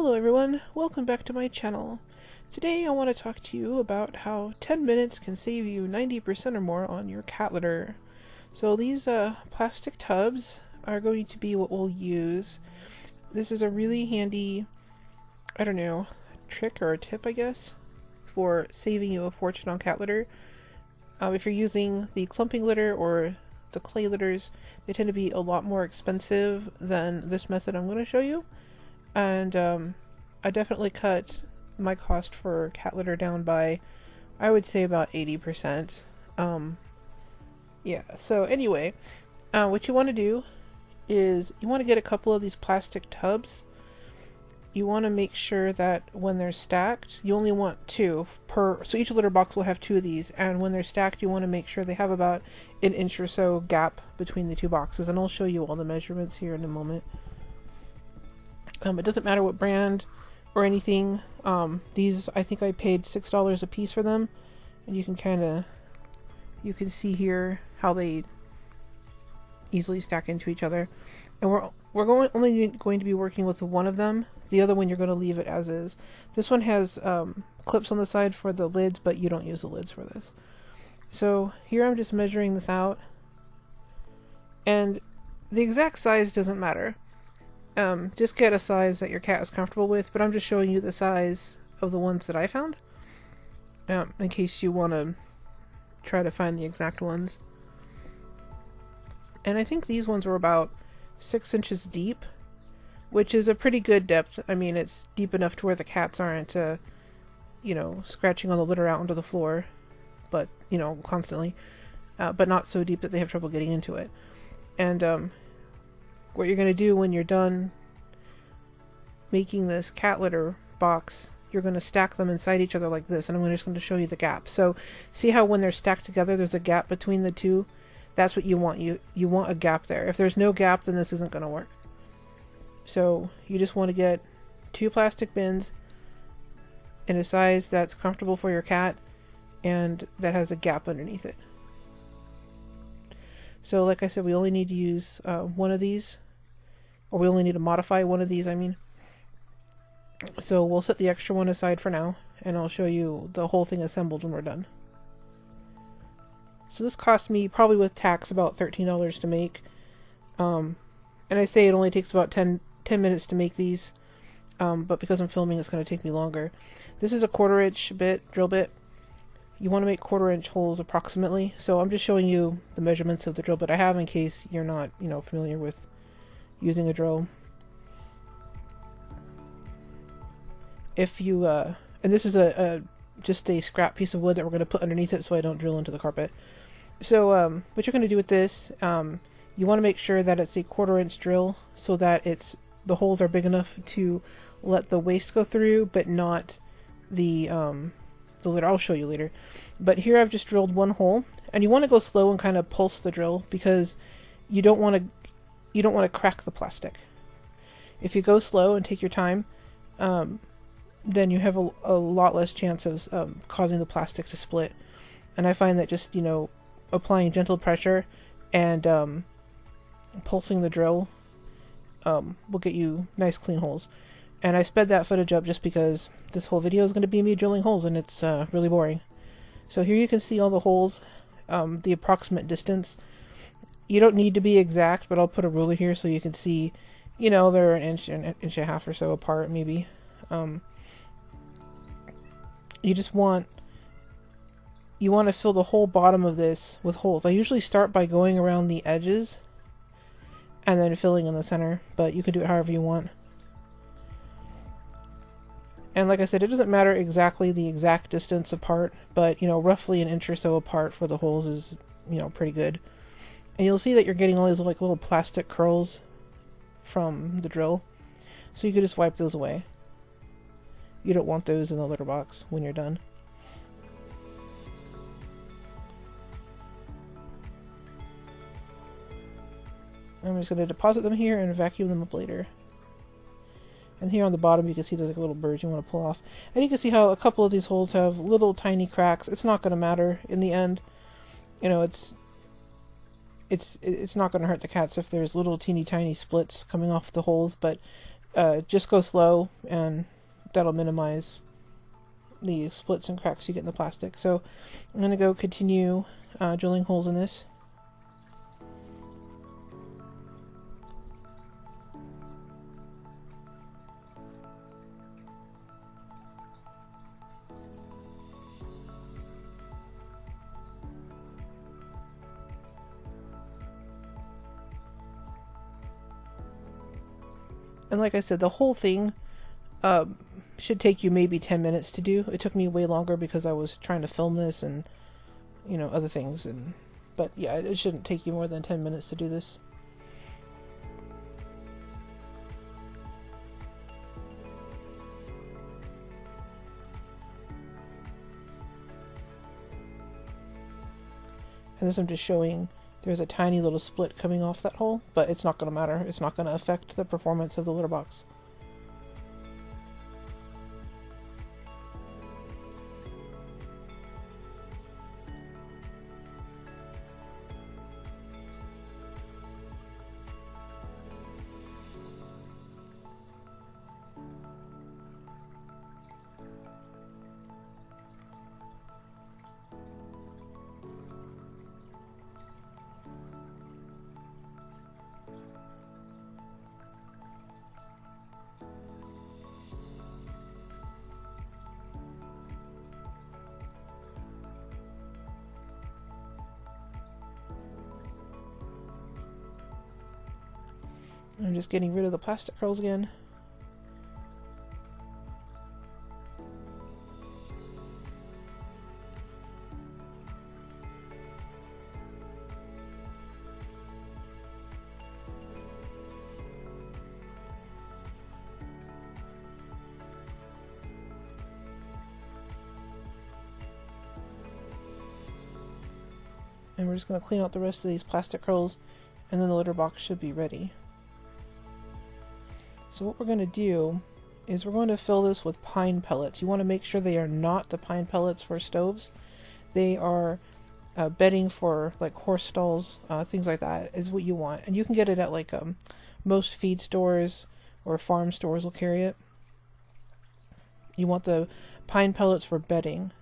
Hello everyone, welcome back to my channel. Today I want to talk to you about how 10 minutes can save you 90% or more on your cat litter. So these plastic tubs are going to be what we'll use. This is a really handy, I don't know, trick or a tip I guess, for saving you a fortune on cat litter. If you're using the clumping litter or the clay litters, they tend to be a lot more expensive than this method I'm going to show you. And I definitely cut my cost for cat litter down by, I would say, about 80%. Yeah, so anyway, what you want to do is you want to get a couple of these plastic tubs. You want to make sure that when they're stacked, you only want two per, so each litter box will have two of these, and when they're stacked you want to make sure they have about an inch or so gap between the two boxes, and I'll show you all the measurements here in a moment. It doesn't matter what brand or anything. These, I think I paid $6 a piece for them, and you can see here how they easily stack into each other. And we're only going to be working with one of them. The other one you're going to leave it as is. This one has clips on the side for the lids, but you don't use the lids for this. So here I'm just measuring this out, and the exact size doesn't matter. Just get a size that your cat is comfortable with, but I'm just showing you the size of the ones that I found, in case you want to try to find the exact ones. And I think these ones were about 6 inches deep, which is a pretty good depth. I mean, it's deep enough to where the cats aren't, scratching on the litter out onto the floor, but, constantly, but not so deep that they have trouble getting into it. And, what you're going to do when you're done making this cat litter box, you're going to stack them inside each other like this, and I'm just going to show you the gap. So see how when they're stacked together there's a gap between the two? That's what you want. You want a gap there. If there's no gap, then this isn't going to work. So you just want to get two plastic bins in a size that's comfortable for your cat and that has a gap underneath it. So like I said, we only need to use one of these, or we only need to modify one of these, I mean. So we'll set the extra one aside for now, and I'll show you the whole thing assembled when we're done. So this cost me, probably with tax, about $13 to make. And I say it only takes about 10 minutes to make these, but because I'm filming it's going to take me longer. This is a 1/4 inch drill bit. You want to make 1/4 inch holes approximately, so I'm just showing you the measurements of the drill bit I have in case you're not, familiar with using a drill. If you, and this is just a scrap piece of wood that we're going to put underneath it so I don't drill into the carpet. So what you're going to do with this, you want to make sure that it's a 1/4 inch drill so that the holes are big enough to let the waste go through, but not the litter. I'll show you later. But here I've just drilled one hole, and you want to go slow and kind of pulse the drill because you don't want to crack the plastic. If you go slow and take your time, then you have a lot less chance of causing the plastic to split. And I find that just applying gentle pressure and pulsing the drill will get you nice clean holes. And I sped that footage up just because this whole video is going to be me drilling holes, and it's really boring. So here you can see all the holes, the approximate distance. You don't need to be exact, but I'll put a ruler here so you can see, they're an inch and a half or so apart, maybe. You want to fill the whole bottom of this with holes. I usually start by going around the edges and then filling in the center, but you can do it however you want. And like I said, it doesn't matter exactly the exact distance apart, but roughly an inch or so apart for the holes is pretty good. And you'll see that you're getting all these little plastic curls from the drill, so you could just wipe those away. You don't want those in the litter box when you're done. I'm just going to deposit them here and vacuum them up later. And here on the bottom you can see there's a little bird you want to pull off. And you can see how a couple of these holes have little tiny cracks. It's not going to matter in the end. It's not going to hurt the cats if there's little teeny tiny splits coming off the holes, but just go slow, and that'll minimize the splits and cracks you get in the plastic. So I'm going to go continue drilling holes in this. And like I said, the whole thing should take you maybe 10 minutes to do. It took me way longer because I was trying to film this and, other things. But yeah, it shouldn't take you more than 10 minutes to do this. And this I'm just showing there's a tiny little split coming off that hole, but it's not going to matter. It's not going to affect the performance of the litter box. I'm just getting rid of the plastic curls again. And we're just going to clean out the rest of these plastic curls, and then the litter box should be ready. So what we're going to do is we're going to fill this with pine pellets. You want to make sure they are not the pine pellets for stoves. They are bedding for like horse stalls, things like that is what you want. And you can get it at like most feed stores or farm stores will carry it. You want the pine pellets for bedding.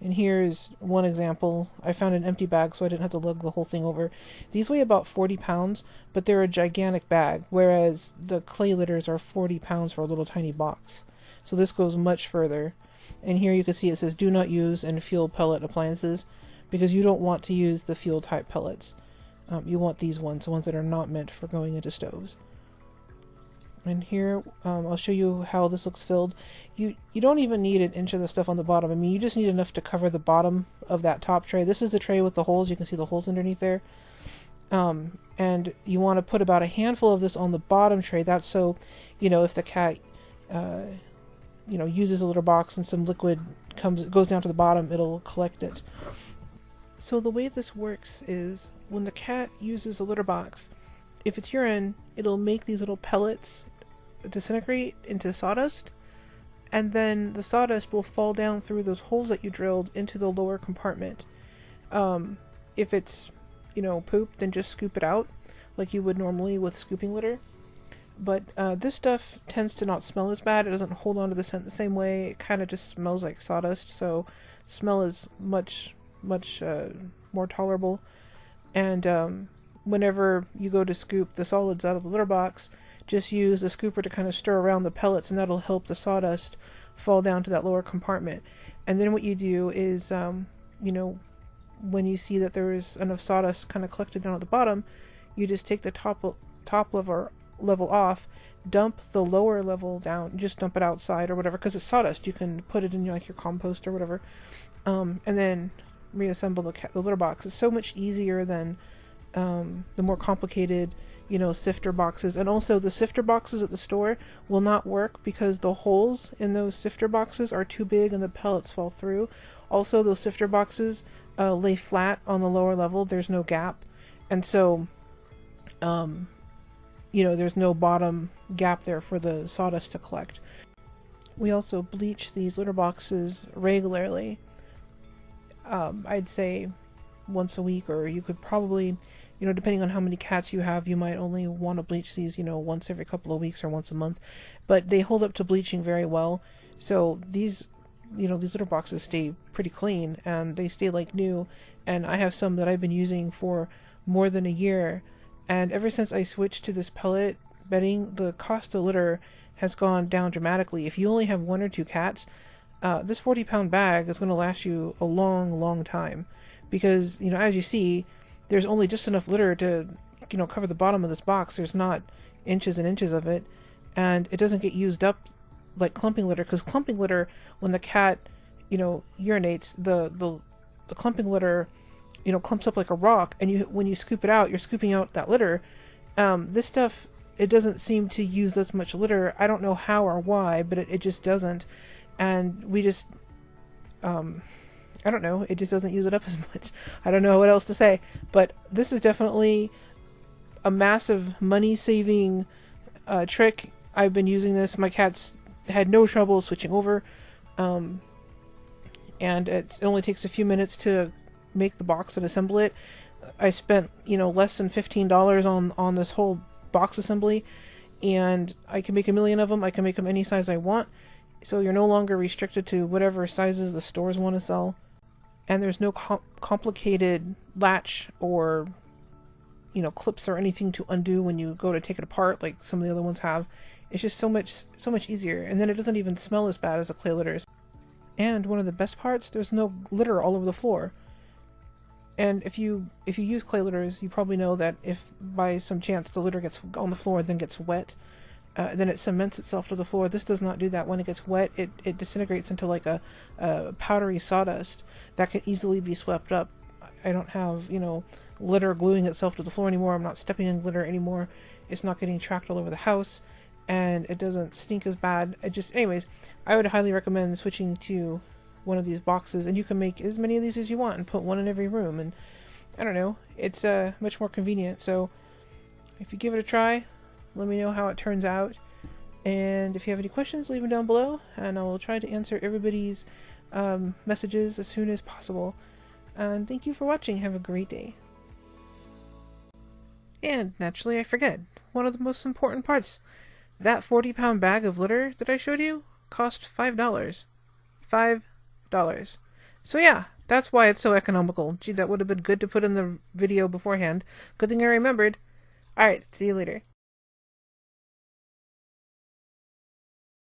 And here's one example. I found an empty bag so I didn't have to lug the whole thing over. These weigh about 40 pounds, but they're a gigantic bag, whereas the clay litters are 40 pounds for a little tiny box. So this goes much further. And here you can see it says do not use in fuel pellet appliances, because you don't want to use the fuel type pellets. You want these ones, the ones that are not meant for going into stoves. And here, I'll show you how this looks filled. You don't even need an inch of the stuff on the bottom. I mean, you just need enough to cover the bottom of that top tray. This is the tray with the holes. You can see the holes underneath there. And you want to put about a handful of this on the bottom tray. That's so, if the cat, uses a litter box and some liquid goes down to the bottom, it'll collect it. So the way this works is when the cat uses a litter box, if it's urine, it'll make these little pellets disintegrate into sawdust, and then the sawdust will fall down through those holes that you drilled into the lower compartment. If it's, poop, then just scoop it out like you would normally with scooping litter. But this stuff tends to not smell as bad. It doesn't hold on to the scent the same way. It kind of just smells like sawdust, so smell is much more tolerable. And whenever you go to scoop the solids out of the litter box, just use the scooper to kind of stir around the pellets, and that'll help the sawdust fall down to that lower compartment. And then what you do is, when you see that there is enough sawdust kind of collected down at the bottom, you just take the top level off, dump the lower level down, just dump it outside or whatever, because it's sawdust. You can put it in your compost or whatever, and then reassemble the litter box. It's so much easier than the more complicated, sifter boxes. And also the sifter boxes at the store will not work because the holes in those sifter boxes are too big and the pellets fall through. Also, those sifter boxes lay flat on the lower level. There's no gap. And so, there's no bottom gap there for the sawdust to collect. We also bleach these litter boxes regularly. I'd say once a week, or you could probably You know, depending on how many cats you have, you might only want to bleach these, you know, once every couple of weeks or once a month. But they hold up to bleaching very well. So these, you know, these litter boxes stay pretty clean and they stay like new. And I have some that I've been using for more than a year. And ever since I switched to this pellet bedding, the cost of litter has gone down dramatically. If you only have 1 or 2 cats, this 40-pound bag is going to last you a long, long time. Because, you know, as you see, there's only just enough litter to, you know, cover the bottom of this box. There's not inches and inches of it. And it doesn't get used up like clumping litter. Because clumping litter, when the cat, you know, urinates, the clumping litter, you know, clumps up like a rock. And when you scoop it out, you're scooping out that litter. This stuff, it doesn't seem to use as much litter. I don't know how or why, but it just doesn't. And we just, I don't know, it just doesn't use it up as much. I don't know what else to say. But this is definitely a massive money-saving trick. I've been using this. My cats had no trouble switching over. And it only takes a few minutes to make the box and assemble it. I spent, you know, less than $15 on this whole box assembly. And I can make a million of them. I can make them any size I want. So you're no longer restricted to whatever sizes the stores want to sell. And there's no complicated latch or, you know, clips or anything to undo when you go to take it apart like some of the other ones have. It's just so much easier. And then it doesn't even smell as bad as the clay litters. And one of the best parts, there's no litter all over the floor. And if you use clay litters, you probably know that if by some chance the litter gets on the floor then gets wet, then it cements itself to the floor. This does not do that. When it gets wet, it disintegrates into like a powdery sawdust that can easily be swept up. I don't have, you know, litter gluing itself to the floor anymore. I'm not stepping in litter anymore. It's not getting tracked all over the house, and it doesn't stink as bad. Anyways, I would highly recommend switching to one of these boxes, and you can make as many of these as you want and put one in every room. And I don't know, it's much more convenient. So if you give it a try, let me know how it turns out. And if you have any questions, leave them down below, and I will try to answer everybody's messages as soon as possible. And thank you for watching. Have a great day. And naturally, I forget one of the most important parts. That 40-pound bag of litter that I showed you cost $5. $5. So yeah, that's why it's so economical. Gee, that would have been good to put in the video beforehand. Good thing I remembered. Alright, see you later.